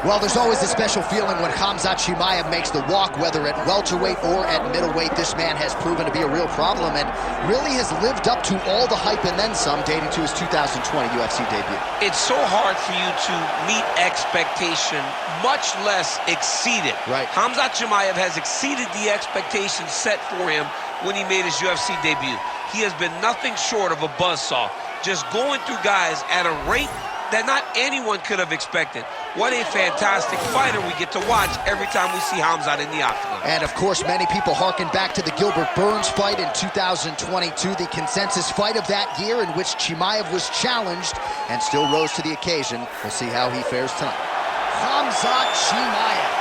Well, there's always a special feeling when Khamzat Chimaev makes the walk, whether at welterweight or at middleweight. This man has proven to be a real problem and really has lived up to all the hype and then some, dating to his 2020 UFC debut. It's so hard for you to meet expectation, much less exceed it. Right. Khamzat Chimaev has exceeded the expectations set for him when he made his UFC debut. He has been nothing short of a buzzsaw, just going through guys at a rate that not anyone could have expected. What a fantastic fighter we get to watch every time we see Khamzat in the octagon. And of course, many people harken back to the Gilbert Burns fight in 2022, the consensus fight of that year in which Chimaev was challenged and still rose to the occasion. We'll see how he fares tonight. Khamzat Chimaev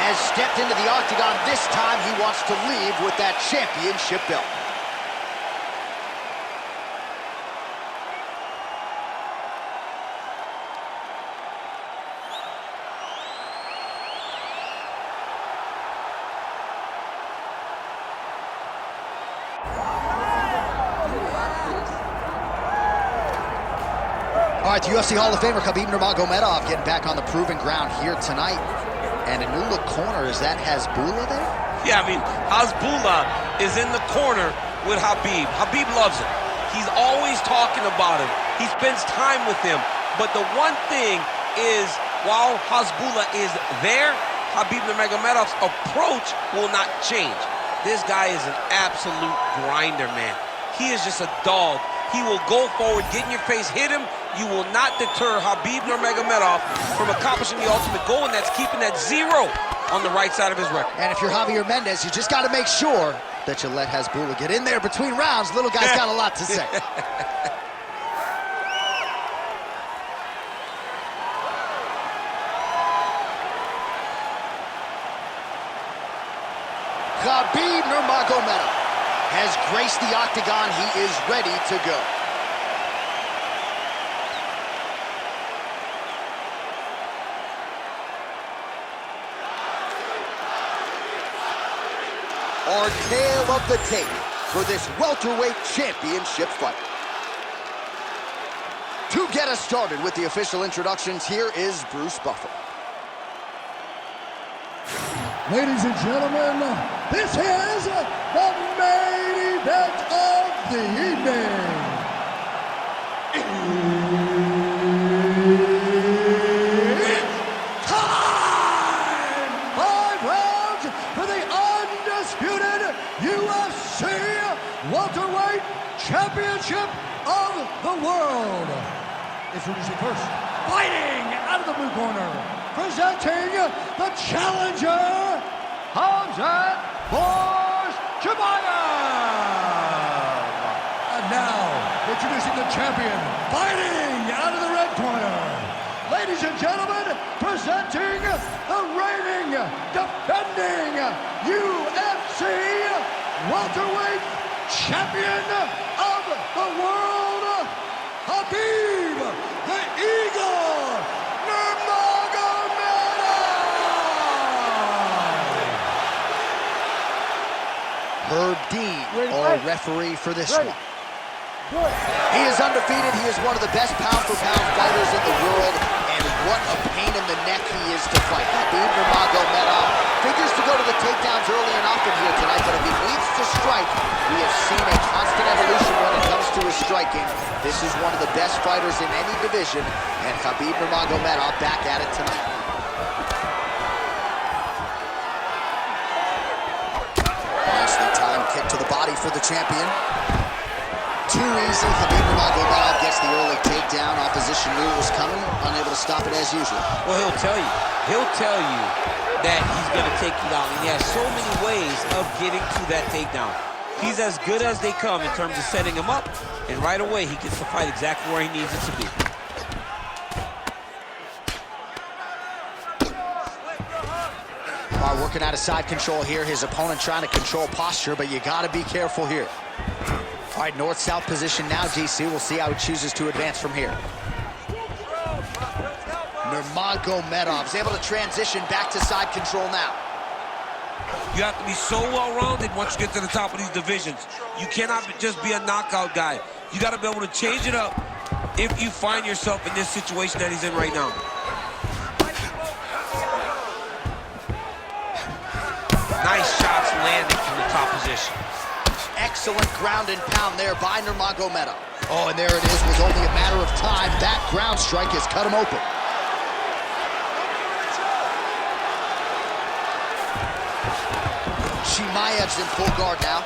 has stepped into the octagon. This time he wants to leave with that championship belt. All right, the UFC Hall of Famer Khabib Nurmagomedov getting back on the proven ground here tonight. And a new look corner, is that Hasbulla there? Yeah, I mean, Hasbulla is in the corner with Khabib. Khabib loves him. He's always talking about him. He spends time with him. But the one thing is, while Hasbulla is there, Khabib Nurmagomedov's approach will not change. This guy is an absolute grinder, man. He is just a dog. He will go forward, get in your face, hit him. You will not deter Khabib Nurmagomedov from accomplishing the ultimate goal, and that's keeping that 0 on the right side of his record. And if you're Javier Mendez, you just got to make sure that you let Hasbulla get in there between rounds. Little guy's got a lot to say. Khabib Nurmagomedov has graced the octagon. He is ready to go. Our tale of the tape for this welterweight championship fight. To get us started with the official introductions, here is Bruce Buffer. Ladies and gentlemen, this is the main event of the evening. It's time! 5 rounds for the undisputed UFC welterweight championship of the world. Introducing first, fighting out of the blue corner, presenting the challenger, Khamzat Chimaev. And now, introducing the champion, fighting out of the red corner. Ladies and gentlemen, presenting the reigning, defending UFC welterweight champion of the world, Khabib the Eagle Nurmagomedov. Herb Dean, our referee for this one. He is undefeated. He is one of the best pound-for-pound fighters in the world, and what a pain in the neck he is to fight. Khabib Nurmagomedov figures to go to the takedowns early and often here tonight, but if he needs to strike, we have seen a constant evolution when it comes to his striking. This is one of the best fighters in any division, and Khabib Nurmagomedov back at it tonight. Nicely timed kick to the body for the champion. Too easy. Khabib Nurmagomedov gets the early takedown. Opposition knew it was coming, unable to stop it as usual. Well, he'll tell you that he's going to take you down. And he has so many ways of getting to that takedown. He's as good as they come in terms of setting him up, and right away he gets the fight exactly where he needs it to be. Working out of side control here. His opponent trying to control posture, but you got to be careful here. All right, north-south position now, DC. We'll see how he chooses to advance from here. Nurmagomedov is able to transition back to side control now. You have to be so well-rounded once you get to the top of these divisions. You cannot just be a knockout guy. You got to be able to change it up if you find yourself in this situation that he's in right now. landing from the top position. Excellent ground and pound there by Nurmagomedov. Oh, and there it is. Was only a matter of time. That ground strike has cut him open. Chimaev's in full guard now.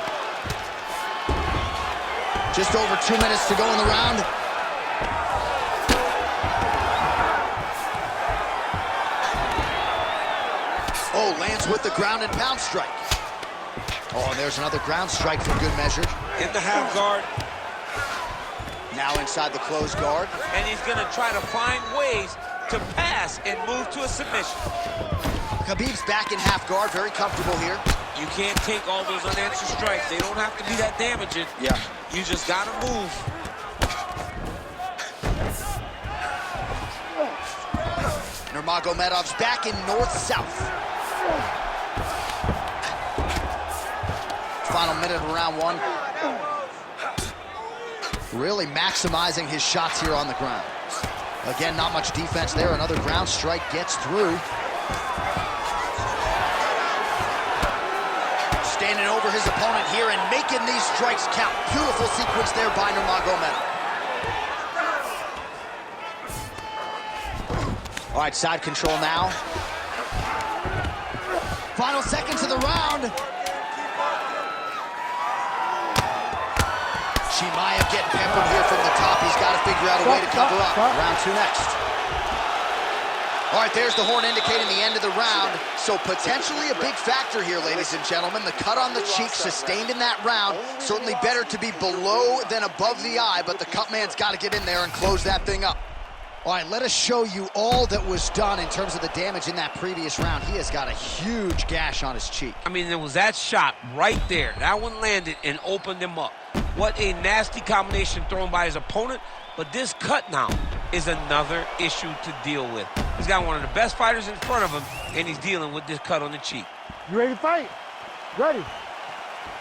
Just over 2 minutes to go in the round. Oh, lands with the ground and pound strike. Oh, and there's another ground strike for good measure. In the half guard. Now inside the closed guard. And he's gonna try to find ways to pass and move to a submission. Khabib's back in half guard, very comfortable here. You can't take all those unanswered strikes. They don't have to be that damaging. Yeah. You just gotta move. Nurmagomedov's back in north-south. Final minute of round one. Really maximizing his shots here on the ground. Again, not much defense there. Another ground strike gets through. Standing over his opponent here and making these strikes count. Beautiful sequence there by Nurmagomedov. All right, side control now. Final seconds of the round. Chimaev getting peppered here from the top. He's got to figure out a way to cover up. Round two next. All right, there's the horn indicating the end of the round. So potentially a big factor here, ladies and gentlemen. The cut on the cheek sustained in that round. Certainly better to be below than above the eye, but the cut man's got to get in there and close that thing up. All right, let us show you all that was done in terms of the damage in that previous round. He has got a huge gash on his cheek. I mean, there was that shot right there. That one landed and opened him up. What a nasty combination thrown by his opponent. But this cut now is another issue to deal with. He's got one of the best fighters in front of him, and he's dealing with this cut on the cheek. You ready to fight? Ready.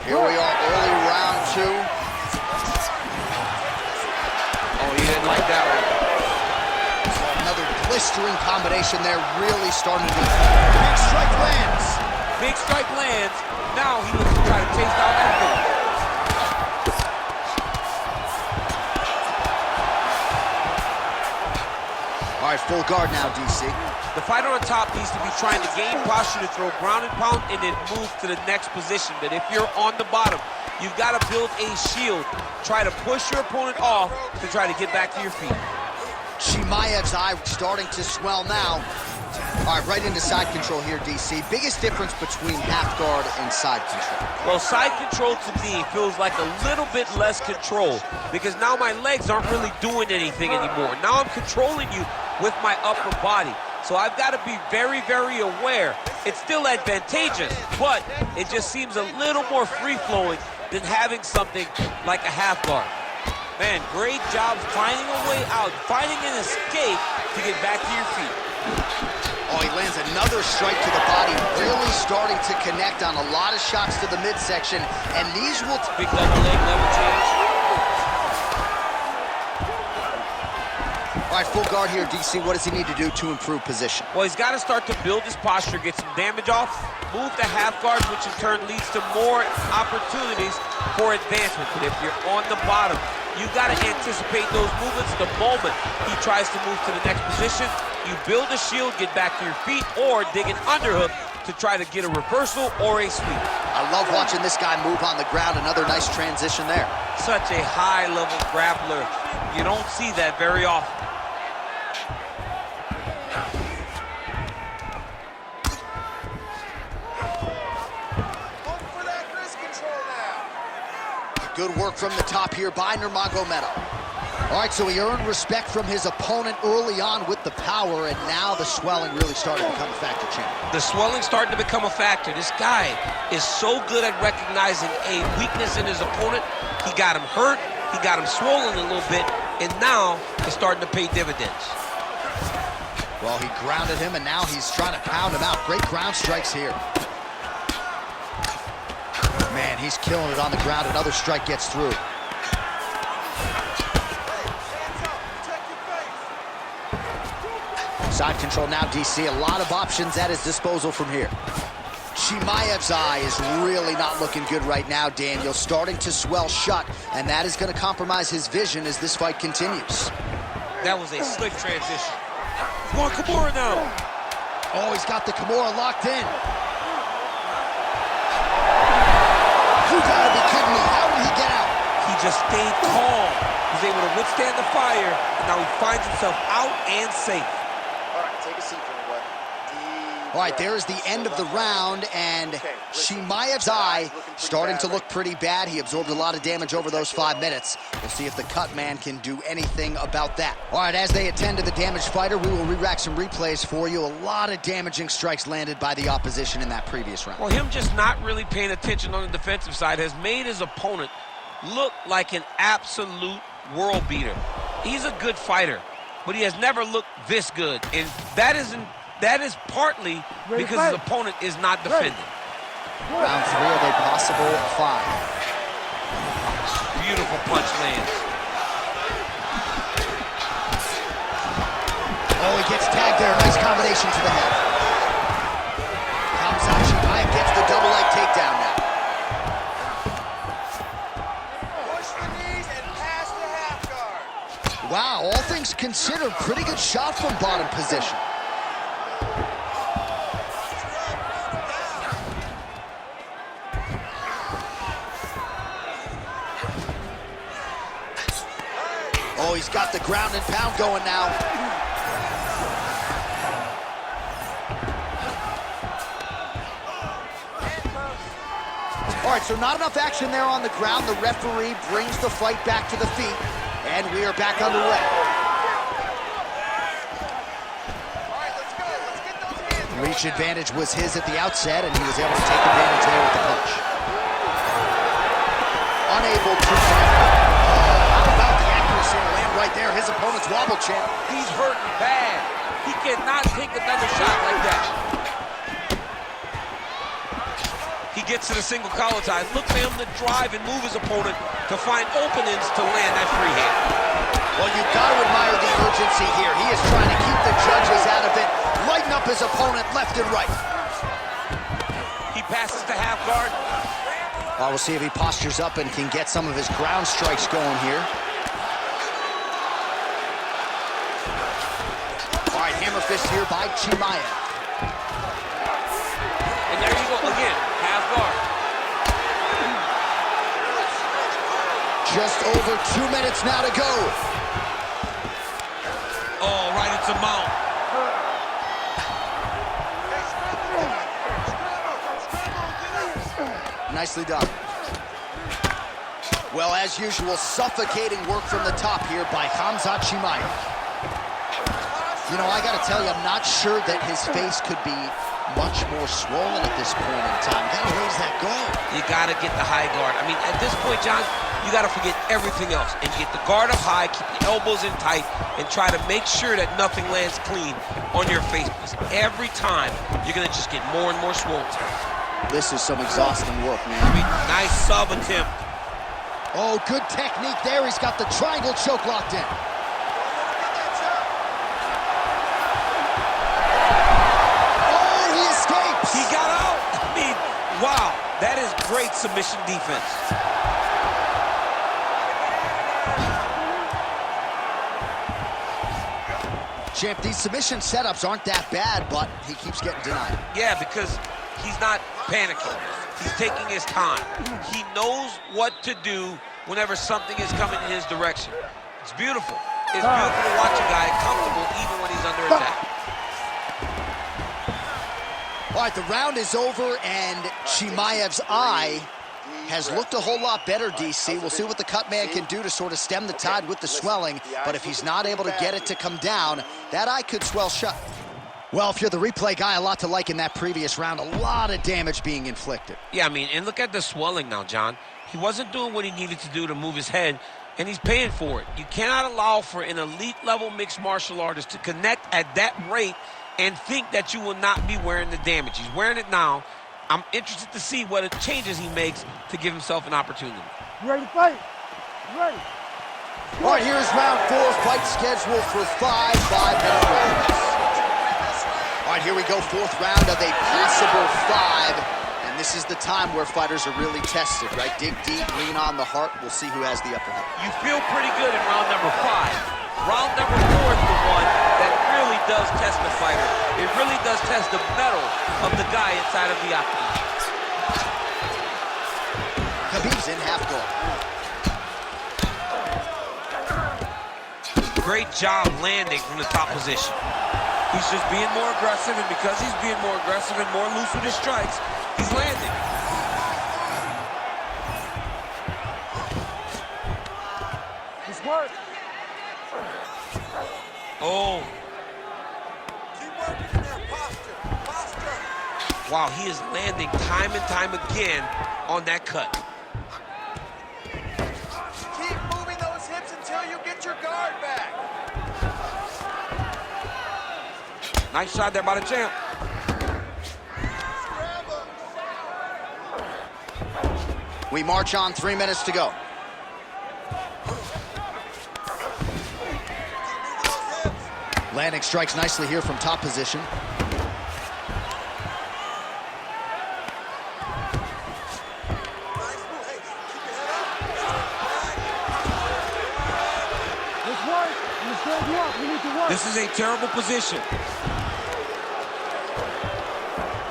Here we are, early round two. Oh, he didn't like that one. Another blistering combination there, really starting to... Big strike lands. Big strike lands. Now he looks to try to taste out that finish. All right, full guard now, DC. The fighter on top needs to be trying to gain posture to throw ground and pound and then move to the next position. But if you're on the bottom, you've got to build a shield. Try to push your opponent off to try to get back to your feet. Chimaev's eye starting to swell now. All right, right into side control here, DC. Biggest difference between half guard and side control? Well, side control to me feels like a little bit less control because now my legs aren't really doing anything anymore. Now I'm controlling you with my upper body. So I've got to be very, very aware. It's still advantageous, but it just seems a little more free-flowing than having something like a half guard. Man, great job finding a way out, finding an escape to get back to your feet. Oh, he lands another strike to the body, really starting to connect on a lot of shots to the midsection, and these will... Big double leg, level change. All right, full guard here, DC. What does he need to do to improve position? Well, he's got to start to build his posture, get some damage off, move to half guard, which in turn leads to more opportunities for advancement. But if you're on the bottom, you've got to anticipate those movements the moment he tries to move to the next position. You build a shield, get back to your feet, or dig an underhook to try to get a reversal or a sweep. I love watching this guy move on the ground. Another nice transition there. Such a high-level grappler. You don't see that very often. Good work from the top here by Nurmagomedov. All right, so he earned respect from his opponent early on with the power, and now the swelling really starting to become a factor, champ. The swelling starting to become a factor. This guy is so good at recognizing a weakness in his opponent. He got him hurt, he got him swollen a little bit, and now it's starting to pay dividends. Well, he grounded him, and now he's trying to pound him out. Great ground strikes here. Man, he's killing it on the ground. Another strike gets through. Side control now, DC. A lot of options at his disposal from here. Chimaev's eye is really not looking good right now, Daniel. Starting to swell shut, and that is going to compromise his vision as this fight continues. That was a slick transition. Come on, Kimura now. Oh, he's got the Kimura locked in. You gotta be kidding me. How did he get out? He just stayed calm. He was able to withstand the fire, and now he finds himself out and safe. All right, take a seat, everyone. All right, there is the end of the round, and Chimaev's eye starting to look pretty bad. He absorbed a lot of damage over those 5 minutes. We'll see if the cut man can do anything about that. All right, as they attend to the damaged fighter, we will re-rack some replays for you. A lot of damaging strikes landed by the opposition in that previous round. Well, him just not really paying attention on the defensive side has made his opponent look like an absolute world beater. He's a good fighter, but he has never looked this good, and that is partly because his opponent is not defending. Round 3 of a possible 5. Beautiful punch lands. Oh, he gets tagged there. Nice combination to the head. Khamzat Chimaev gets the double leg takedown now. Push the knees and pass the half guard. Wow, all things considered, pretty good shot from bottom position. Oh, he's got the ground and pound going now. All right, so not enough action there on the ground. The referee brings the fight back to the feet, and we are back underway. All right, let's go. Let's get those hands. Reach advantage was his at the outset, and he was able to take advantage there with the punch. Unable to connect. Right there, his opponent's wobble champ. He's hurting bad. He cannot take another shot like that. He gets to the single collar tie. Look for him to drive and move his opponent to find openings to land that free hand. Well, you've got to admire the urgency here. He is trying to keep the judges out of it, lighten up his opponent left and right. He passes the half guard. Well, we'll see if he postures up and can get some of his ground strikes going here. Hammer fist here by Chimaev. And there you go again, half guard. Just over 2 minutes now to go. Oh, right into mount. Nicely done. Well, as usual, suffocating work from the top here by Khamzat Chimaev. You know, I got to tell you, I'm not sure that his face could be much more swollen at this point in time. Got to raise that guard. You got to get the high guard. I mean, at this point, John, you got to forget everything else and get the guard up high, keep the elbows in tight, and try to make sure that nothing lands clean on your face. Because every time, you're going to just get more and more swollen. This is some exhausting work, man. I mean, nice sub attempt. Oh, good technique there. He's got the triangle choke locked in. He got out. I mean, wow, that is great submission defense. Champ, these submission setups aren't that bad, but he keeps getting denied. Yeah, because he's not panicking. He's taking his time. He knows what to do whenever something is coming in his direction. It's beautiful. It's beautiful to watch a guy comfortable even when he's under attack. All right, the round is over, and Chimaev's eye has looked a whole lot better, DC. We'll see what the cut man can do to sort of stem the tide with the swelling, but if he's not able to get it to come down, that eye could swell shut. Well, if you're the replay guy, a lot to like in that previous round. A lot of damage being inflicted. Yeah, I mean, and look at the swelling now, John. He wasn't doing what he needed to do to move his head, and he's paying for it. You cannot allow for an elite-level mixed martial artist to connect at that rate and think that you will not be wearing the damage. He's wearing it now. I'm interested to see what changes he makes to give himself an opportunity. You ready to fight? You ready? All right, here's round 4, fight scheduled for 5 5-minute rounds. All right, here we go, 4th round of a possible 5. this is the time where fighters are really tested, right? Dig deep, lean on the heart. We'll see who has the upper hand. You feel pretty good in round number 5. Round number 4 is the one that really does test the fighter. It really does test the mettle of the guy inside of the octagon. Khabib's in half guard. Great job landing from the top position. He's just being more aggressive, and because he's being more aggressive and more loose with his strikes, he's landing. Just work. Oh. Keep working in there. Posture. Posture. Wow, he is landing time and time again on that cut. Keep moving those hips until you get your guard back. Nice shot there by the champ. We march on, 3 minutes to go. Landing strikes nicely here from top position. Let's work. Let's stand you up. We need to work. This is a terrible position.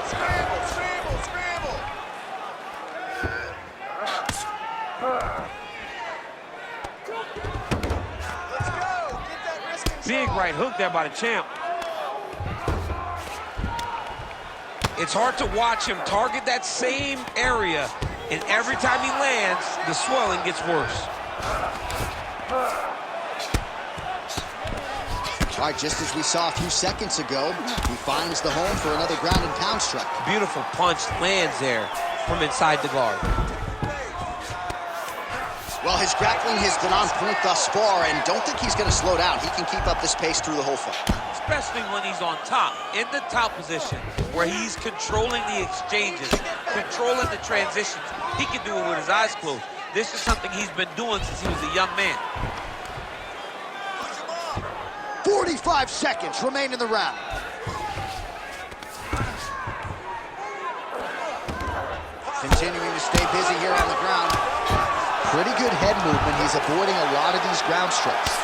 Scramble, scramble, scramble. Let's go. Get that wrist control. Big right hook there by the champ. It's hard to watch him target that same area, and every time he lands, the swelling gets worse. All right, just as we saw a few seconds ago, he finds the home for another ground and pound strike. Beautiful punch lands there from inside the guard. Well, his grappling has been on point thus far, and don't think he's going to slow down. He can keep up this pace through the whole fight. Especially when he's on top, in the top position, where he's controlling the exchanges, controlling the transitions. He can do it with his eyes closed. This is something he's been doing since he was a young man. 45 seconds remain in the round. Continuing to stay busy here on the ground. Pretty good head movement. He's avoiding a lot of these ground strikes.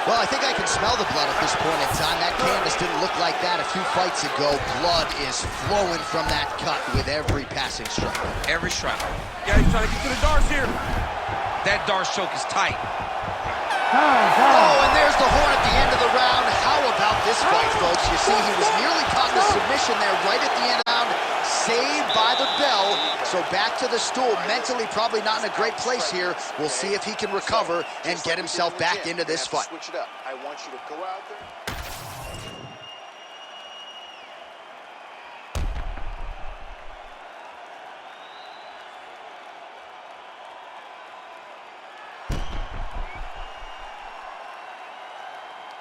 Well, I think I can smell the blood at this point in time. That canvas didn't look like that a few fights ago. Blood is flowing from that cut with every passing strike. Every strike. Yeah, he's trying to get to the darts here. That dart choke is tight. Oh, and there's the horn at the end of the round. How about this fight, folks? You see, he was nearly caught in a submission there right at the end of the round. Saved by the bell. So back to the stool. Mentally probably not in a great place here. We'll see if he can recover and get himself back into this fight. Switch it up. I want you to go out there.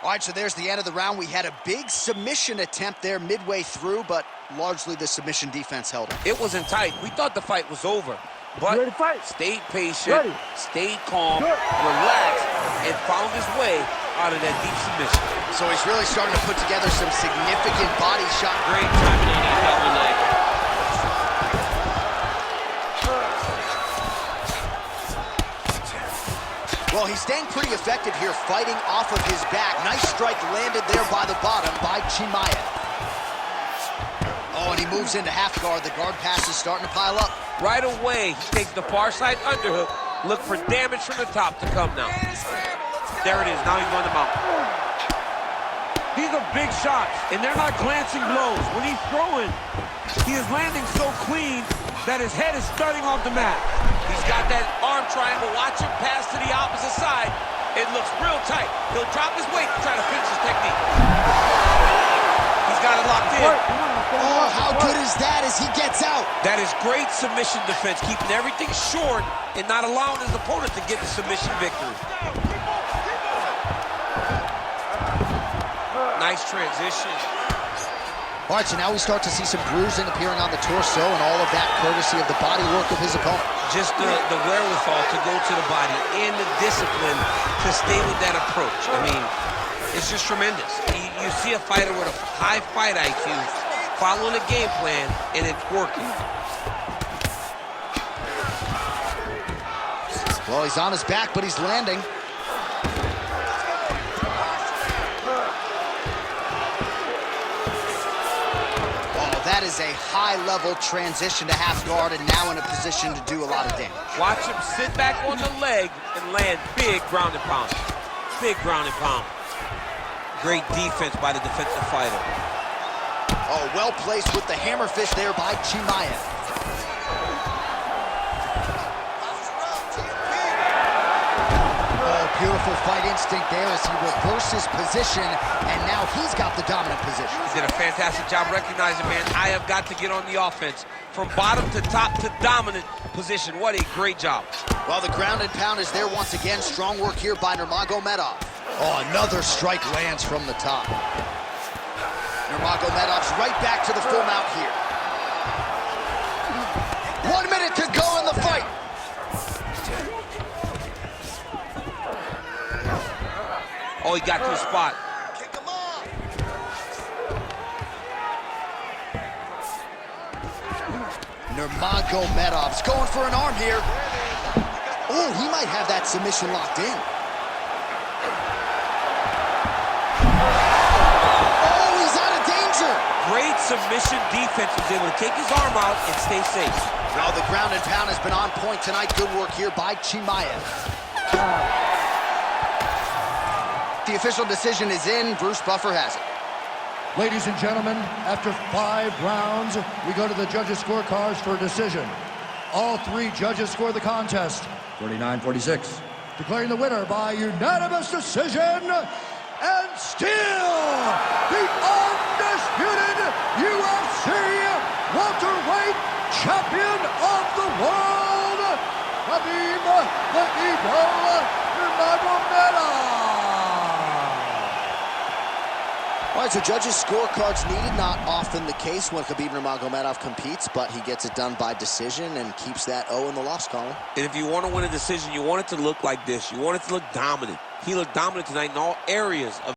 All right, so there's the end of the round. We had a big submission attempt there midway through, but largely the submission defense held it. It wasn't tight. We thought the fight was over, but Ready to fight? stayed patient, stayed calm, relaxed, and found his way out of that deep submission. So he's really starting to put together some significant body shot. Great timing on that double leg. Well, he's staying pretty effective here, fighting off of his back. Nice strike landed there by the bottom by Chimaev. Oh, and he moves into half guard. The guard pass is starting to pile up. Right away, he takes the far side underhook. Look for damage from the top to come now. There it is. Now he's on the mountain. These are big shots, and they're not glancing blows. When he's throwing, he is landing so clean that his head is starting off the mat. He's got that arm triangle. Watch him pass to the opposite side. It looks real tight. He'll drop his weight to try to finish his technique. He's got it locked in. Oh, how good is that as he gets out? That is great submission defense, keeping everything short and not allowing his opponent to get the submission victory. Nice transition. All right, so now we start to see some bruising appearing on the torso, and all of that courtesy of the body work of his opponent. Just the wherewithal to go to the body and the discipline to stay with that approach. I mean, it's just tremendous. You see a fighter with a high fight IQ following a game plan, and it's working. Well, he's on his back, but he's landing. That is a high-level transition to half guard, and now in a position to do a lot of damage. Watch him sit back on the leg and land big ground and pound. Big ground and pound. Great defense by the defensive fighter. Oh, well placed with the hammer fist there by Chimaev. Beautiful fight instinct there as he reverses position, and now he's got the dominant position. He did a fantastic job recognizing, man, I have got to get on the offense. From bottom to top to dominant position. What a great job. Well, the ground and pound is there once again. Strong work here by Nurmagomedov. Oh, another strike lands from the top. Nurmagomedov's right back to the full mount here. 1 minute to go in the fight. Oh, he got to the spot. Kick him off. Nurmagomedov's going for an arm here. Oh, he might have that submission locked in. Oh, he's out of danger. Great submission defense. He was able to take his arm out and stay safe. Well, the ground and pound has been on point tonight. Good work here by Chimaev. The official decision is in. Bruce Buffer has it. Ladies and gentlemen, after 5 rounds, we go to the judges' scorecards for a decision. All 3 judges score the contest, 49-46. Declaring the winner by unanimous decision, and still the undisputed UFC welterweight champion of the world, Khabib the Eagle Nurmagomedov. All right, so judges' scorecards needed. Not often the case when Khabib Nurmagomedov competes, but he gets it done by decision and keeps that O in the loss column. And if you want to win a decision, you want it to look like this. You want it to look dominant. He looked dominant tonight in all areas of